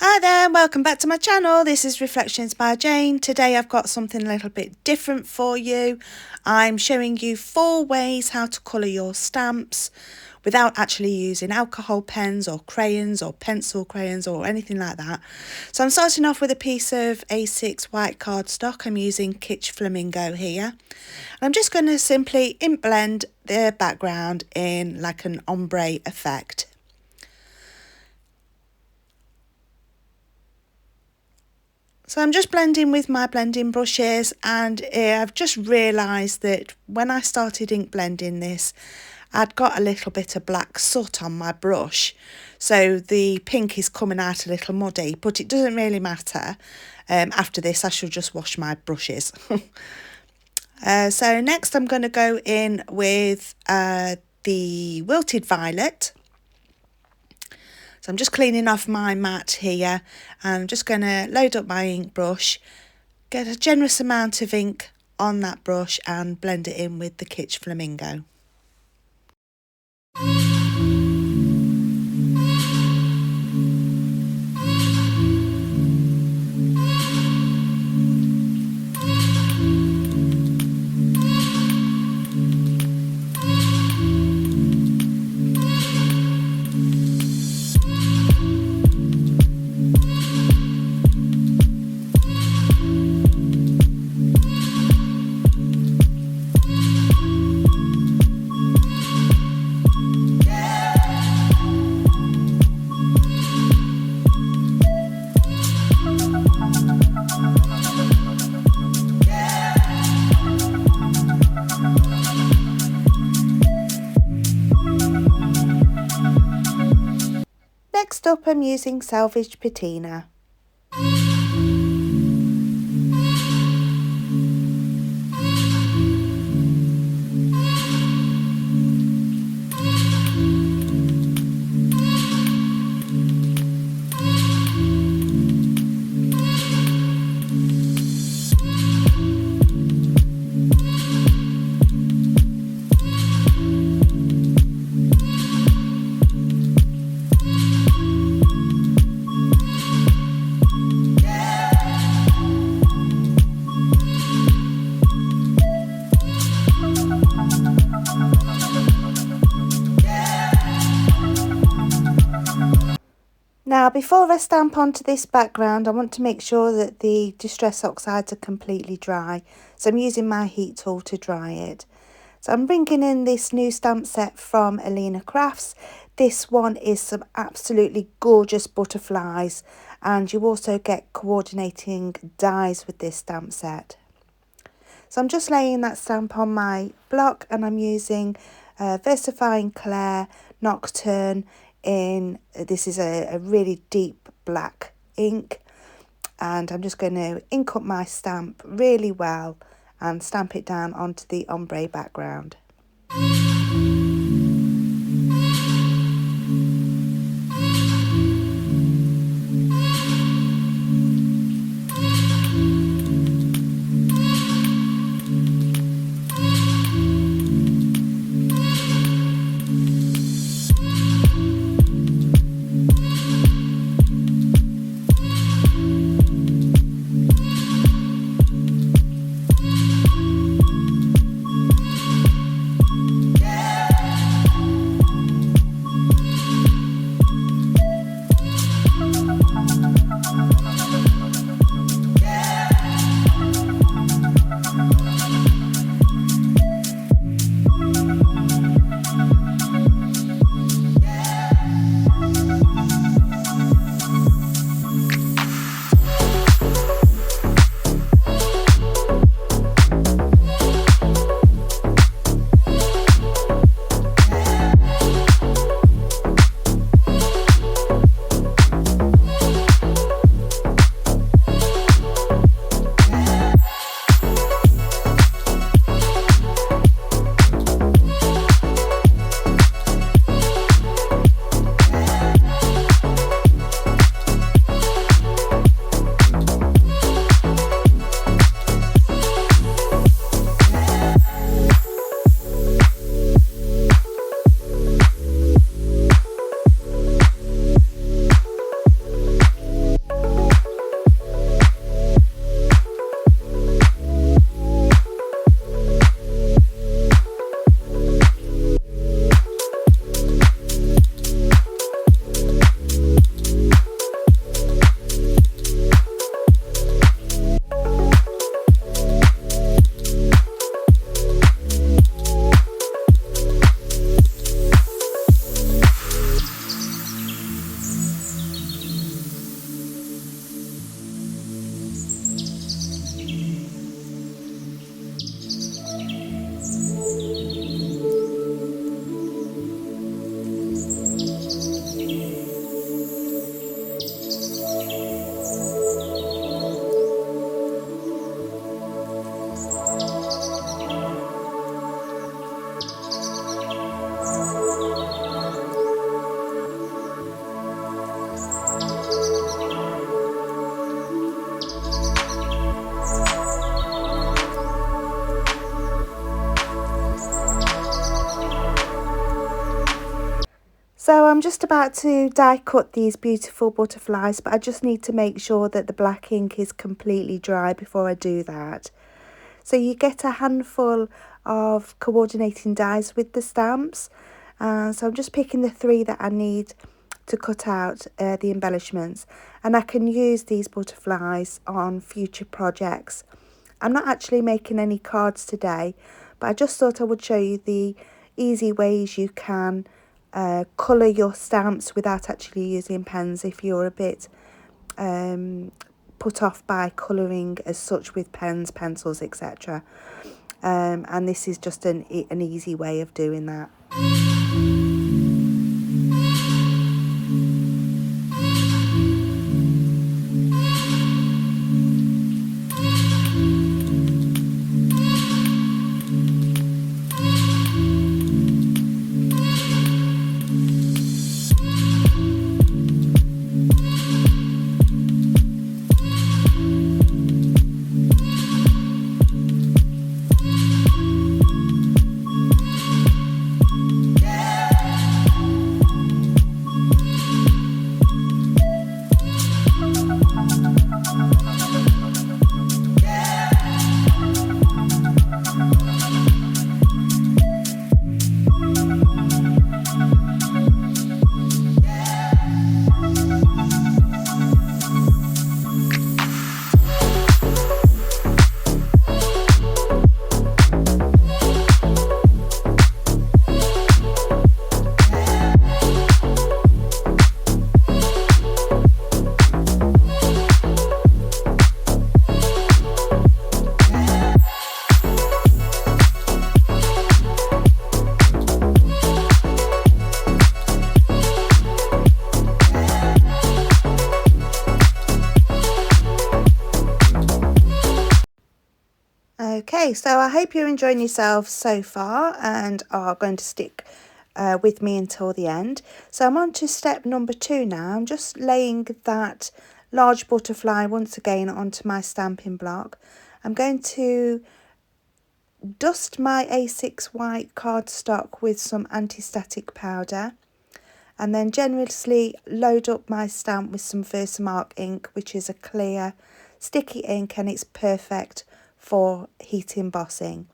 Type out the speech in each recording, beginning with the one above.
Hi there, welcome back to my channel. This is Reflections by Jane. Today I've got something a little bit different for you. I'm showing you 4 ways how to colour your stamps without actually using alcohol pens or crayons or pencil crayons or anything like that. So I'm starting off with a piece of A6 white cardstock. I'm using Kitsch Flamingo here. I'm just going to simply ink blend the background in like an ombre effect. So I'm just blending with my blending brushes, and I've just realised that when I started ink blending this, I'd got a little bit of black soot on my brush. So the pink is coming out a little muddy, but it doesn't really matter. After this, I shall just wash my brushes. So next I'm going to go in with the Wilted Violet. So I'm just cleaning off my mat here, and I'm just going to load up my ink brush, get a generous amount of ink on that brush and blend it in with the Kitsch Flamingo. Next up, I'm using Salvaged Patina. Now, before I stamp onto this background, I want to make sure that the Distress Oxides are completely dry. So I'm using my heat tool to dry it. So I'm bringing in this new stamp set from Alina Crafts. This one is some absolutely gorgeous butterflies, and you also get coordinating dies with this stamp set. So I'm just laying that stamp on my block, and I'm using Versifying Clair Nocturne in, this is a really deep black ink, and I'm just going to ink up my stamp really well and stamp it down onto the ombre background. So I'm just about to die cut these beautiful butterflies, but I just need to make sure that the black ink is completely dry before I do that. So you get a handful of coordinating dies with the stamps. So I'm just picking the 3 that I need to cut out the embellishments, and I can use these butterflies on future projects. I'm not actually making any cards today, but I just thought I would show you the easy ways you can colour your stamps without actually using pens if you're a bit put off by colouring as such with pens, pencils, etc. And this is just an easy way of doing that. Okay, so I hope you're enjoying yourself so far and are going to stick with me until the end. So I'm on to step number 2 now. I'm just laying that large butterfly once again onto my stamping block. I'm going to dust my A6 white cardstock with some anti-static powder, and then generously load up my stamp with some Versamark ink, which is a clear sticky ink, and it's perfect for heat embossing.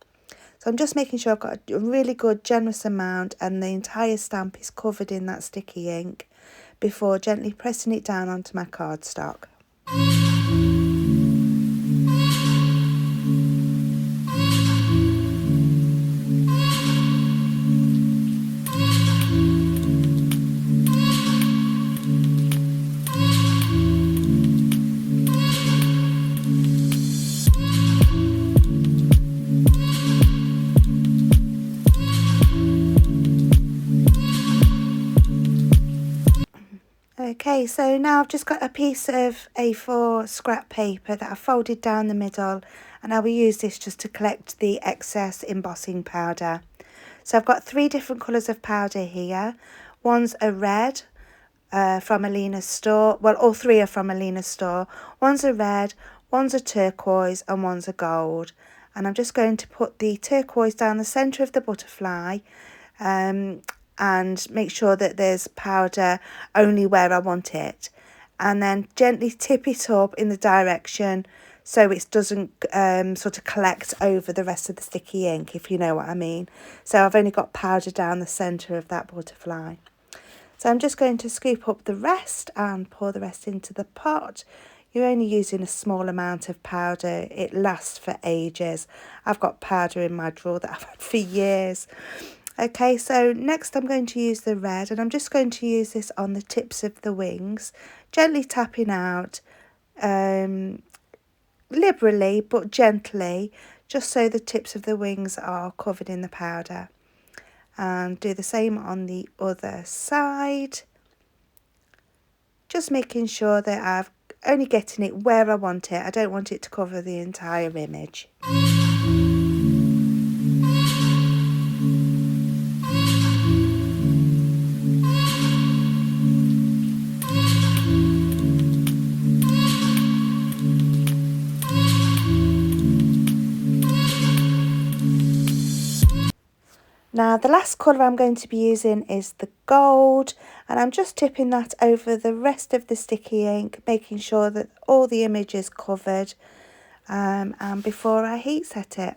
So I'm just making sure I've got a really good generous amount and the entire stamp is covered in that sticky ink before gently pressing it down onto my cardstock. Okay, so now I've just got a piece of A4 scrap paper that I've folded down the middle, and I will use this just to collect the excess embossing powder. So I've got 3 different colours of powder here. One's a red from Alina's store. Well, all 3 are from Alina's store. One's a red, one's a turquoise, and one's a gold. And I'm just going to put the turquoise down the centre of the butterfly, and make sure that there's powder only where I want it, and then gently tip it up in the direction so it doesn't sort of collect over the rest of the sticky ink, if you know what I mean. So I've only got powder down the centre of that butterfly. So I'm just going to scoop up the rest and pour the rest into the pot. You're only using a small amount of powder. It lasts for ages. I've got powder in my drawer that I've had for years. Okay, so next I'm going to use the red, and I'm just going to use this on the tips of the wings, gently tapping out liberally but gently, just so the tips of the wings are covered in the powder. And do the same on the other side, just making sure that I'm only getting it where I want it. I don't want it to cover the entire image. Now the last colour I'm going to be using is the gold, and I'm just tipping that over the rest of the sticky ink, making sure that all the image is covered, and before I heat set it.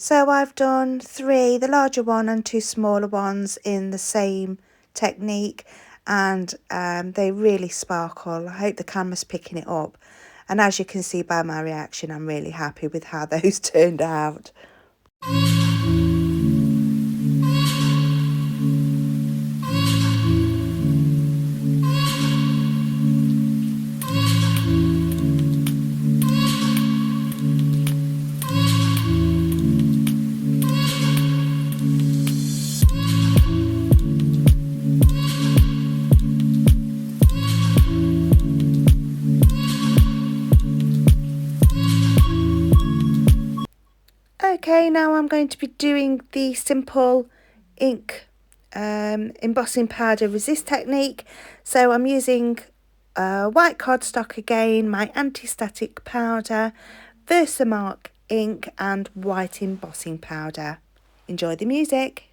So I've done 3, the larger one and 2 smaller ones in the same technique, and they really sparkle. I hope the camera's picking it up, and as you can see by my reaction, I'm really happy with how those turned out. Okay, now I'm going to be doing the simple ink embossing powder resist technique. So I'm using white cardstock again, my anti-static powder, Versamark ink and white embossing powder. Enjoy the music.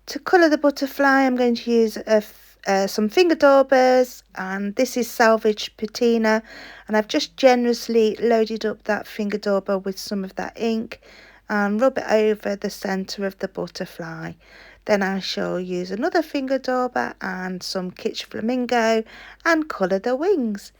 To colour the butterfly, I'm going to use some finger daubers, and this is Salvage Patina, and I've just generously loaded up that finger dauber with some of that ink and rub it over the centre of the butterfly. Then I shall use another finger dauber and some Kitsch Flamingo and colour the wings.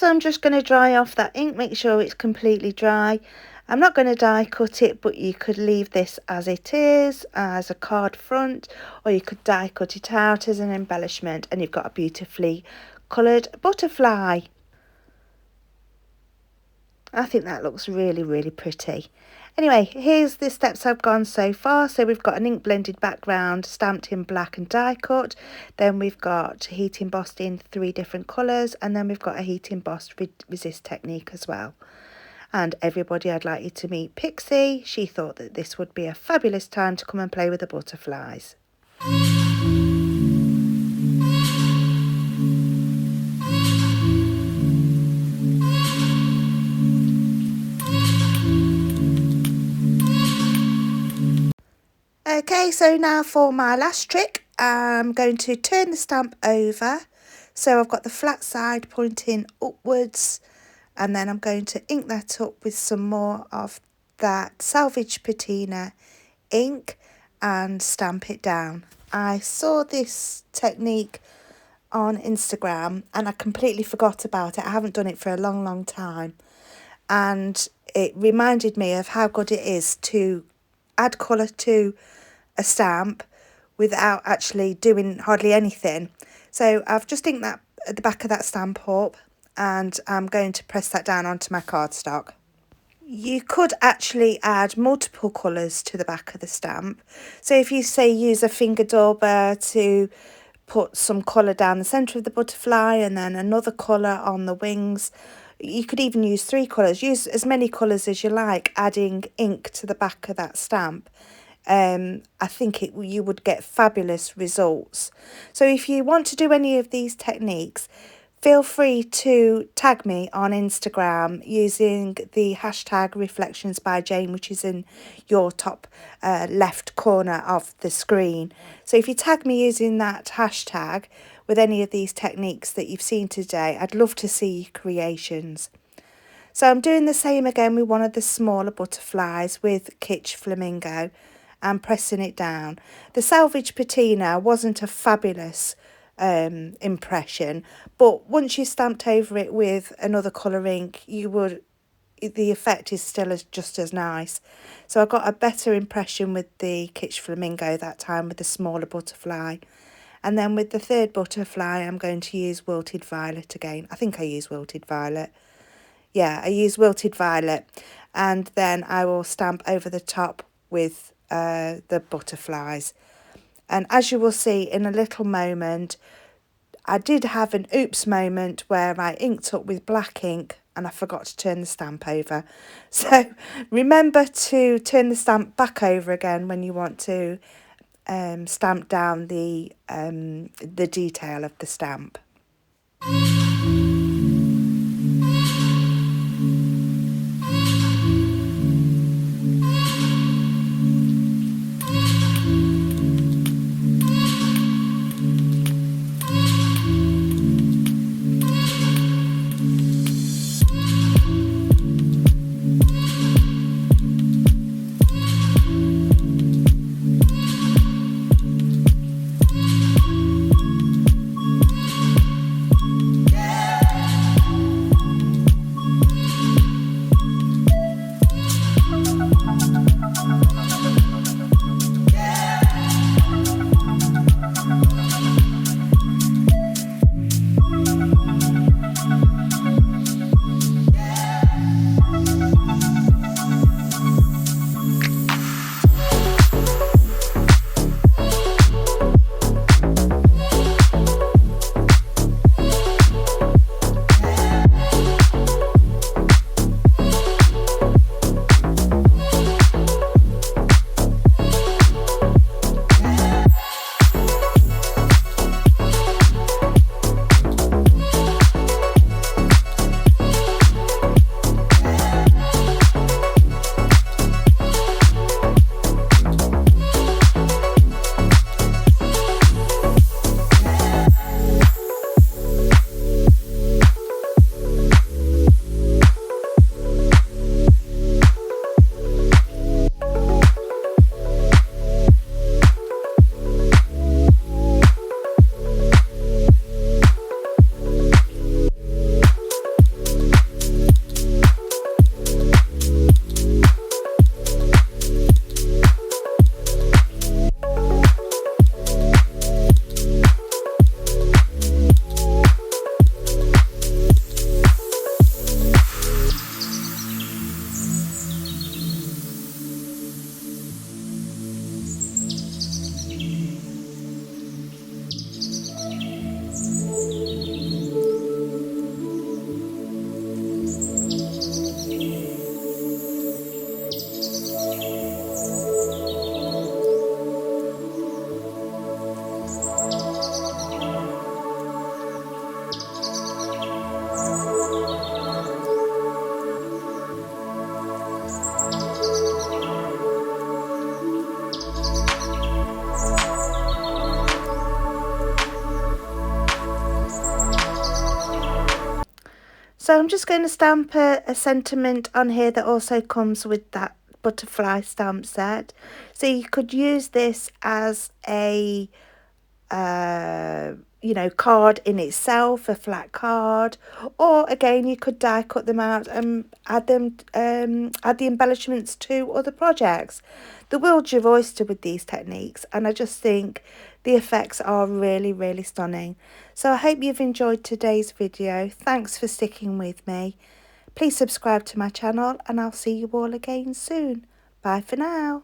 Also, I'm just going to dry off that ink, make sure it's completely dry. I'm not going to die cut it, but you could leave this as it is, as a card front, or you could die cut it out as an embellishment, and you've got a beautifully coloured butterfly. I think that looks really, really pretty. Anyway, here's the steps I've gone so far. So we've got an ink blended background stamped in black and die cut. Then we've got heat embossed in 3 different colours. And then we've got a heat embossed resist technique as well. And everybody, I'd like you to meet Pixie. She thought that this would be a fabulous time to come and play with the butterflies. Okay, so now for my last trick, I'm going to turn the stamp over. So I've got the flat side pointing upwards, and then I'm going to ink that up with some more of that Salvage Patina ink and stamp it down. I saw this technique on Instagram and I completely forgot about it. I haven't done it for a long time, and it reminded me of how good it is to add colour to a stamp without actually doing hardly anything. So I've just inked that at the back of that stamp up, and I'm going to press that down onto my cardstock. You could actually add multiple colours to the back of the stamp. So if you say use a finger dauber to put some colour down the centre of the butterfly and then another colour on the wings, you could even use 3 colours. Use as many colours as you like, adding ink to the back of that stamp. I think you would get fabulous results. So if you want to do any of these techniques, feel free to tag me on Instagram using the hashtag Reflections by Jane, which is in your top left corner of the screen. So if you tag me using that hashtag with any of these techniques that you've seen today, I'd love to see your creations. So I'm doing the same again with one of the smaller butterflies with Kitsch Flamingo and pressing it down. The Salvage Patina wasn't a fabulous impression, but once you stamped over it with another colour ink, the effect is still just as nice. So I got a better impression with the Kitsch Flamingo that time with the smaller butterfly. And then with the third butterfly, I'm going to use Wilted Violet again. I think I use Wilted Violet. Yeah, I use Wilted Violet. And then I will stamp over the top with the butterflies. And as you will see in a little moment, I did have an oops moment where I inked up with black ink and I forgot to turn the stamp over. So remember to turn the stamp back over again when you want to stamp down the detail of the stamp. So I'm just going to stamp a sentiment on here that also comes with that butterfly stamp set. So you could use this as a card in itself, a flat card, or again you could die cut them out and add the embellishments to other projects. The world's your oyster with these techniques, and I just think the effects are really, really stunning. So I hope you've enjoyed today's video. Thanks for sticking with me. Please subscribe to my channel, and I'll see you all again soon. Bye for now.